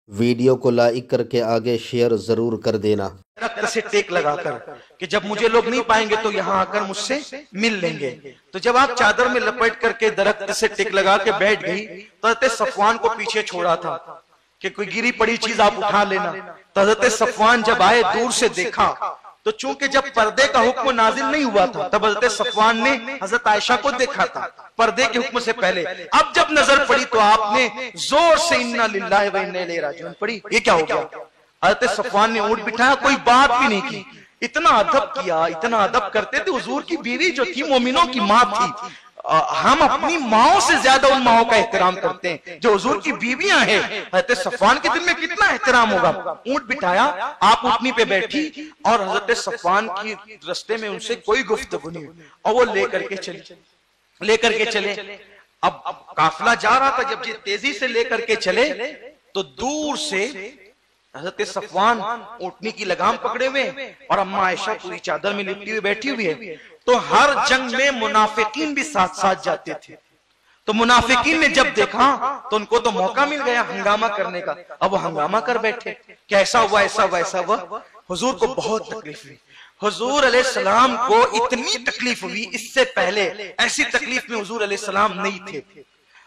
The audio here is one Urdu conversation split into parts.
ویڈیو کو لائک کر کے آگے شیئر ضرور کر دینا۔ درخت سے ٹیک لگا کر کہ جب مجھے لوگ نہیں پائیں گے تو یہاں آ کر مجھ سے مل لیں گے۔ تو جب آپ چادر میں لپٹ کر کے درخت سے ٹیک لگا کے بیٹھ گئی تو حضرت صفوان کو پیچھے چھوڑا تھا کہ کوئی گری پڑی چیز آپ اٹھا لینا۔ تو حضرت صفوان جب آئے دور سے دیکھا تو چونکہ جب پردے کا حکم نازل نہیں ہوا تھا تب حضرت صفوان نے حضرت عائشہ کو دیکھا تھا پردے کے حکم سے پہلے۔ اب جب نظر پڑی تو آپ نے زور سے انا للہ و انا الیہ راجعون پڑھی۔ یہ کیا ہو گیا؟ حضرت صفوان نے اونٹ بٹھایا، کوئی بات بھی نہیں کی، اتنا ادب کیا، اتنا ادب کرتے تھے۔ حضور کی بیوی جو تھی مومنوں کی ماں تھی، ہم اپنی ماؤں سے زیادہ ان ماؤں کا احترام کرتے ہیں جو حضور کی بیویاں ہیں۔ حضرت صفوان کے دل میں کتنا احترام ہوگا۔ اونٹ بٹھایا، آپ اونٹنی پہ بیٹھی اور حضرت صفوان کی رستے میں ان سے کوئی گفتگو نہیں اور وہ لے کر کے چلے۔ اب قافلہ جا رہا تھا، جب یہ تیزی سے لے کر کے چلے تو دور سے حضرت صفوان اونٹنی کی لگام پکڑے ہوئے اور اماں عائشہ پوری چادر میں لپٹی ہوئی بیٹھی ہوئی ہے۔ تو ہر جنگ میں منافقین بھی ساتھ ساتھ جاتے تھے۔ تو منافقین نے جب دیکھا تو ان کو تو موقع مل گیا ہنگامہ کرنے کا، اب وہ ہنگامہ کر بیٹھے کہ ایسا ہوا ایسا ہوا ایسا ہوا۔ حضور کو بہت تکلیف ہوئی۔ حضور علیہ السلام کو اتنی تکلیف ہوئی، اس سے پہلے ایسی تکلیف میں حضور علیہ السلام نہیں تھے۔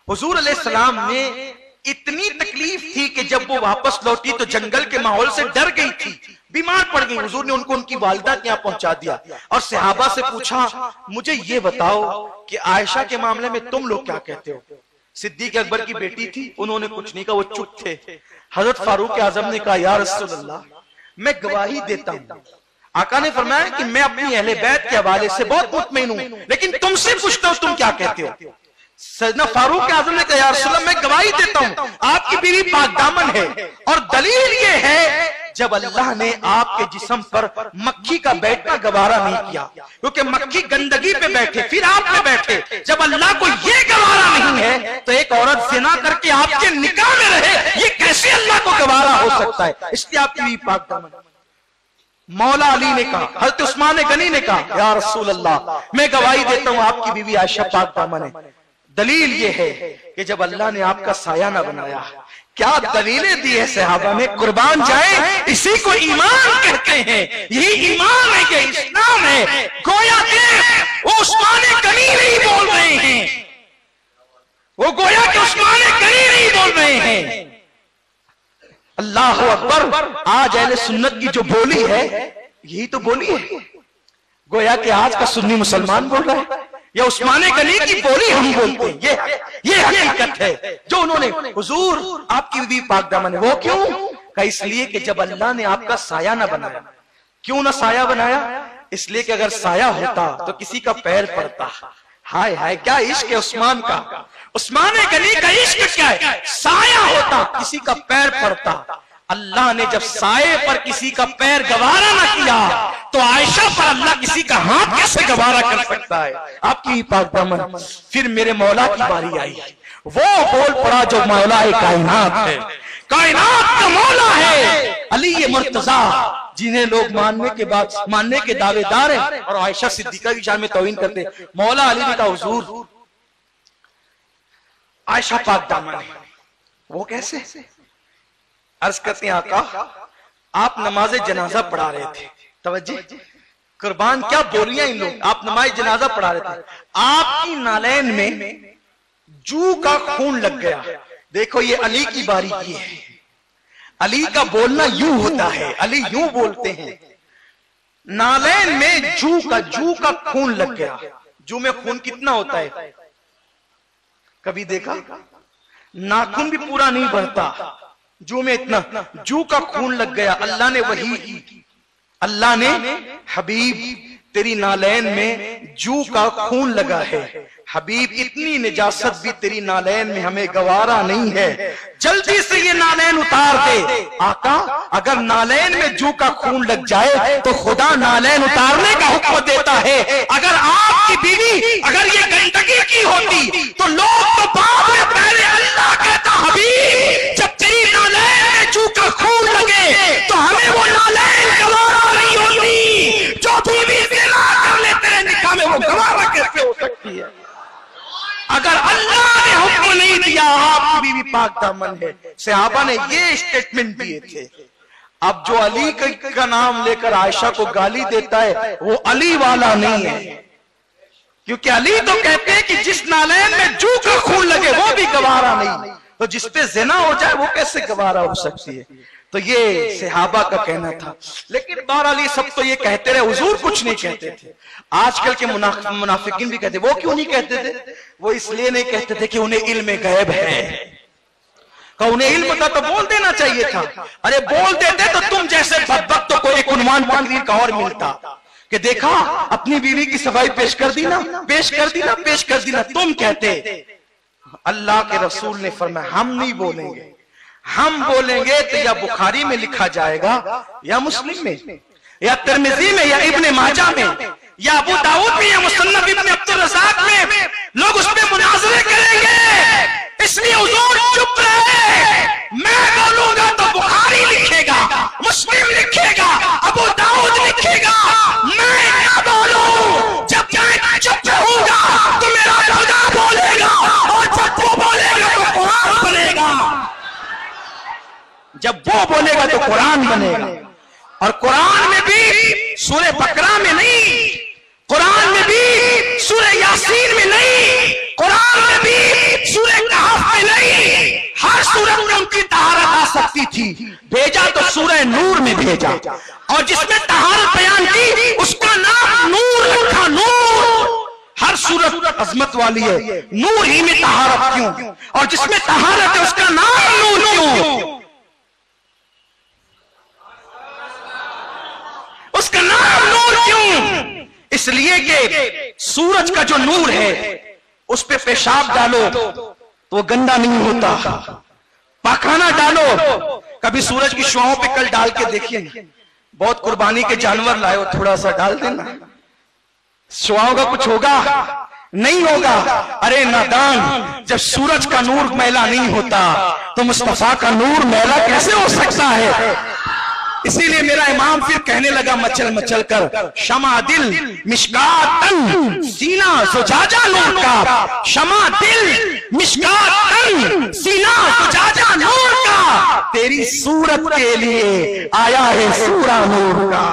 حضور علیہ السلام نے اتنی تکلیف تھی کہ جب وہ واپس لوٹی تو جنگل کے ماحول سے ڈر گئی تھی، بیمار پڑ گئی۔ حضور نے ان کو ان کی والدہ کے یہاں پہنچا دیا اور صحابہ سے پوچھا مجھے یہ بتاؤ کہ عائشہ کے معاملے میں تم لوگ کیا کہتے ہو؟ صدیق اکبر کی بیٹی تھی، انہوں نے کچھ نہیں کہا، وہ چپ تھے۔ حضرت فاروق اعظم نے کہا یا رسول اللہ میں گواہی دیتا ہوں۔ آقا نے فرمایا کہ میں اپنی اہل بیت کے حوالے سے بہت مطمئن ہوں، لیکن تم سے پوچھتا ہوں تم کیا کہتے ہو؟ سیدنا فاروق اعظم نے کہا یا رسول اللہ میں گواہی دیتا ہوں آپ کی بیوی پاک دامن ہے، اور دلیل یہ ہے جب اللہ نے آپ کے جسم پر مکھی کا بیٹھنا گوارا نہیں کیا، کیونکہ مکھی گندگی پہ بیٹھے پھر آپ پہ بیٹھے، جب اللہ کو یہ گوارا نہیں ہے تو ایک عورت زنا کر کے آپ کے نکاح میں رہے، یہ کیسے اللہ کو گوارا ہو سکتا ہے؟ اس لیے آپ کی بیوی پاک دامن ہے۔ مولا علی نے کہا، حضرت عثمان غنی نے کہا یا رسول اللہ میں گواہی دیتا ہوں آپ کی بیوی عائشہ پاک دامن ہے۔ دلیل یہ ہے کہ جب اللہ نے آپ کا سایہ نہ بنایا، کیا دلیلیں دی ہے صحابہ نے، قربان جائیں اسی کو ایمان کہتے ہیں، یہی ایمان ہے، یہ اسلام ہے۔ گویا کہ وہ عثمان غنی نہیں بول رہے ہیں، وہ گویا کہ عثمان غنی نہیں بول رہے ہیں۔ اللہ اکبر، آج اہل سنت کی جو بولی ہے یہی تو بولی ہے، گویا کہ آج کا سنی مسلمان بول رہا ہے، یا عثمان غنی کی بولی ہم بولتے ہیں۔ یہ حقیقت ہے جو انہوں نے حضور آپ کی بیوی پاک دامن ہے۔ وہ کیوں کہ اس لیے کہ جب اللہ نے آپ کا سایہ نہ بنایا، کیوں نہ سایہ بنایا؟ اس لیے کہ اگر سایہ ہوتا تو کسی کا پیر پڑتا۔ ہائے ہائے کیا عشق ہے عثمان کا، عثمان غنی کا عشق کیا ہے، سایہ ہوتا کسی کا پیر پڑتا۔ اللہ نے جب سائے پر کسی کا پیر گوارا نہ کیا تو عائشہ پر اللہ کسی کا ہاتھ کیسے گوارا کر سکتا ہے؟ آپ کی پاک دامن۔ پھر میرے مولا کی باری آئی، وہ بول پڑا جو مولا کائنات ہے، کائنات کا مولا ہے، علی مرتضیٰ، جنہیں لوگ ماننے کے دعوے دار ہیں اور عائشہ صدیقہ کی شان میں توہین کرتے ہیں۔ مولا علی نے کہا حضور عائشہ پاک دامن ہے۔ وہ کیسے؟ عرض کرتے ہیں آقا آپ نماز جنازہ پڑھا رہے تھے، توجہ قربان کیا بولیاں ان لوگ، آپ نماز جنازہ پڑھا رہے تھے، آپ کی نالین میں جو کا خون لگ گیا۔ دیکھو یہ علی کی باری کی ہے، علی کا بولنا یوں ہوتا ہے، علی یوں بولتے ہیں، نالین میں جو کا خون لگ گیا۔ جو میں خون کتنا ہوتا ہے کبھی دیکھا؟ ناخن بھی پورا نہیں بڑھتا، جو میں اتنا، جو کا خون لگ گیا۔ اللہ نے وحی کی، اللہ نے حبیب تیری نالین میں جو کا خون لگا ہے، حبیب اتنی نجاست بھی تیری نالین میں ہمیں گوارا نہیں ہے، جلدی سے یہ نالین اتار دے۔ آقا اگر نالین میں جو کا خون لگ جائے تو خدا نالین اتارنے کا حکم دیتا ہے۔ اگر آپ کی بیوی اگر یہ گندگی کی ہوتی تو لوگ تو بعد میں پہلے اللہ کہتا حبیب جب تیری نالین میں جو کا خون لگے تو ہمیں وہ نالین گوارا نہیں ہوتی۔ جو بیوی زنا کر لے تیرے نکاح میں وہ گوارا کیسے ہو سکتی ہے؟ اگر اللہ نے حکم نہیں دیا یا آپ کی بیوی پاک دامن ہے. صحابہ نے یہ اسٹیٹمنٹ دیے تھے. اب جو علی کا نام لے کر عائشہ کو گالی دیتا ہے وہ علی والا نہیں ہے, کیونکہ علی تو کہتے ہیں کہ جس نالین میں جو کا خون لگے وہ بھی گوارا نہیں, تو جس پہ زنا ہو جائے وہ کیسے گوارا ہو سکتی ہے. تو یہ صحابہ کا کہنا تھا. لیکن بہرحال یہ سب تو یہ کہتے رہے, حضور کچھ نہیں کہتے تھے. آج کل کے منافقین بھی کہتے, وہ کیوں نہیں کہتے تھے؟ وہ اس لیے نہیں کہتے تھے کہ انہیں علم غیب ہے. کہ انہیں علم تھا تو بول دینا چاہیے تھا. ارے بول دیتے تو تم جیسے بدبختوں کو ایک عنوان تقریر کا اور ملتا کہ دیکھا اپنی بیوی کی صفائی پیش کر دی نا, پیش کر دی نا, پیش کر دی نا. تم کہتے. اللہ کے رسول نے فرمایا ہم نہیں بولیں گے. ہم بولیں گے تو یا بخاری میں لکھا جائے گا, یا مسلم میں, یا ترمذی میں, یا ابن ماجہ میں, یا ابو داؤد میں, یا مصنف ابن عبد الرزاق میں. لوگ اس پہ مناظرے کریں گے. اس لیے حضور چپ رہے. میں بولوں گا تو بخاری لکھے گا, مسلم لکھے گا, ابو داؤد لکھے گا. میں نہ بولوں. جب میں چپ رہوں گا تو میرا خدا بولے گا, اور جب وہ بولے گا تو قرآن بنے گا. جب وہ بولے گا تو قرآن بنے گا. اور قرآن میں بھی سورہ بقرہ میں نہیں, قرآن میں بھی سورہ یاسین میں نہیں, قرآن میں بھی سورہ کہف میں نہیں. ہر سورت میں ان کی طہارت آ سکتی تھی. بھیجا تو سورہ نور میں بھیجا, اور جس میں طہارت بیان کی اس کا نام نور رکھا. نور. ہر سورت عظمت والی ہے, نور ہی میں طہارت کیوں؟ اور جس میں طہارت ہے اس کا نام نور کیوں؟ اس کا نام نور کیوں؟ اس لیے کہ سورج کا جو نور ہے اس پہ پیشاب ڈالو تو وہ گندا نہیں ہوتا. پاخانہ ڈالو. کبھی سورج کی شعاؤں پہ کل ڈال کے دیکھیے, بہت قربانی کے جانور لائے ہو, تھوڑا سا ڈال دینا, شعاؤں کا کچھ ہوگا؟ نہیں ہوگا. ارے نادان, جب سورج کا نور میلا نہیں ہوتا تو مصطفیٰ کا نور میلا کیسے ہو سکتا ہے؟ اسی لیے میرا امام پھر کہنے لگا مچل مچل کر, شمع دل مشکات تن سینہ زجاجہ نور کا. شمع دل مشکات تن سینہ زجاجہ نور کا. تیری صورت کے لیے آیا ہے سورہ نور کا.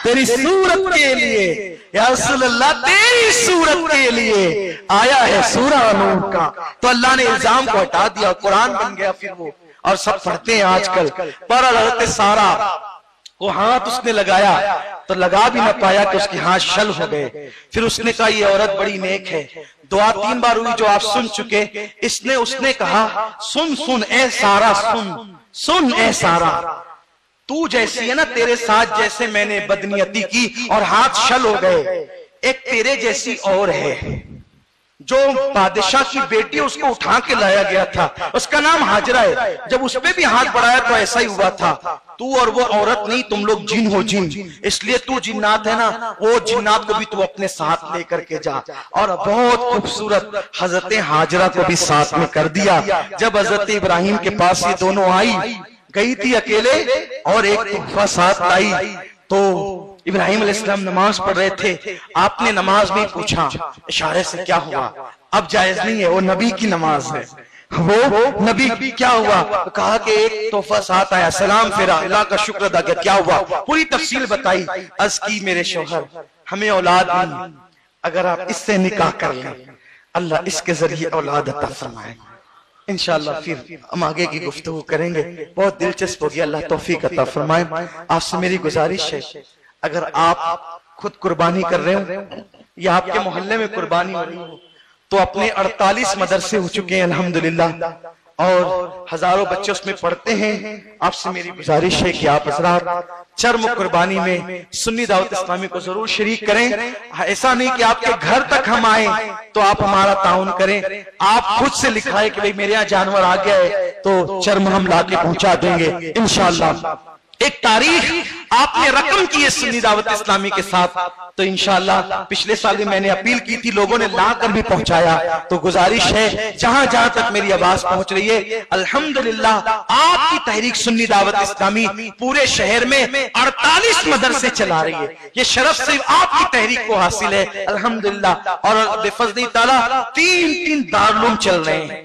تیری صورت کے لیے یا رسول اللہ, تیری صورت کے لیے آیا ہے سورہ نور کا. تو اللہ نے الزام کو ہٹا دیا, قرآن بن گیا پھر وہ, اور سب پڑھتے ہیں آج کل. پر حضرت سارا کو ہاتھ اس نے لگایا تو لگا بھی نہ پایا کہ اس کے ہاتھ شل ہو گئے. پھر اس نے کہا یہ عورت بڑی نیک ہے. دعا 3 بار ہوئی جو آپ سن چکے. اس نے کہا سن سن اے سارا, سن سن اے سارا, تو جیسی ہے نا, تیرے ساتھ جیسے میں نے بدنیتی کی اور ہاتھ شل ہو گئے, ایک تیرے جیسی اور ہے جو بادشاہ کی بیٹی, اس کو اٹھا کے لایا گیا تھا, اس کا نام ہاجرہ ہے. جب اس پہ بھی ہاتھ بڑھایا تو ایسا ہی ہوا تھا. تو اور وہ عورت نہیں, تم لوگ جن ہو, جن. اس لیے تو جنات ہے نا, وہ جنات کو بھی تو اپنے ساتھ لے کر کے جا. اور بہت خوبصورت حضرت ہاجرہ کو بھی ساتھ میں کر دیا. جب حضرت ابراہیم کے پاس یہ دونوں آئی, گئی تھی اکیلے اور ایک تحفہ ساتھ لائی. تو ابراہیم علیہ السلام نماز پڑھ رہے تھے. آپ نے نماز میں پوچھا اشارے سے کیا ہوا؟ اب جائز نہیں ہے, وہ نبی کی نماز ہے, وہ نبی. کیا ہوا؟ کہا کہ ایک تحفہ ساتھ آیا, سلام پھیرا, اللہ کا شکر ادا کیا. کیا ہوا؟ پوری تفصیل بتائی. عرض کی میرے شوہر ہمیں اولاد نہیں, اگر آپ اس سے نکاح کر لیں اللہ اس کے ذریعے اولاد عطا فرمائے. انشاءاللہ پھر ہم آگے کی گفتگو کریں گے. بہت دلچسپ ہوگی, اللہ توفیق عطا فرمائے. آپ سے میری گزارش ہے, اگر آپ خود قربانی کر رہے ہو یا آپ کے محلے میں قربانی ہو رہی ہو تو اپنے 48 مدرسے ہو چکے ہیں الحمدللہ, اور ہزاروں بچے اس میں پڑھتے ہیں. آپ سے میری گزارش ہے کہ آپ حضرات چرم قربانی میں سنی دعوت اسلامی کو ضرور شریک کریں. ایسا نہیں کہ آپ کے گھر تک ہم آئیں تو آپ ہمارا تعاون کریں. آپ خود سے لکھائیں کہ بھئی میرے یہاں جانور آ گیا ہے تو چرم ہم لا کے پہنچا دیں گے انشاءاللہ. ایک تاریخ آپ نے رقم کی ہے سنی دعوت اسلامی کے ساتھ, تو انشاءاللہ پچھلے سال میں نے اپیل کی تھی, لوگوں نے لا کر بھی پہنچایا. تو گزارش ہے جہاں جہاں تک میری آواز پہنچ رہی ہے, الحمدللہ آپ کی تحریک سنی دعوت اسلامی پورے شہر میں 48 مدرسے چلا رہی ہے. یہ شرف صرف آپ کی تحریک کو حاصل ہے الحمدللہ. اور بفضل تعالیٰ 3 دارالعلوم چل رہے ہیں.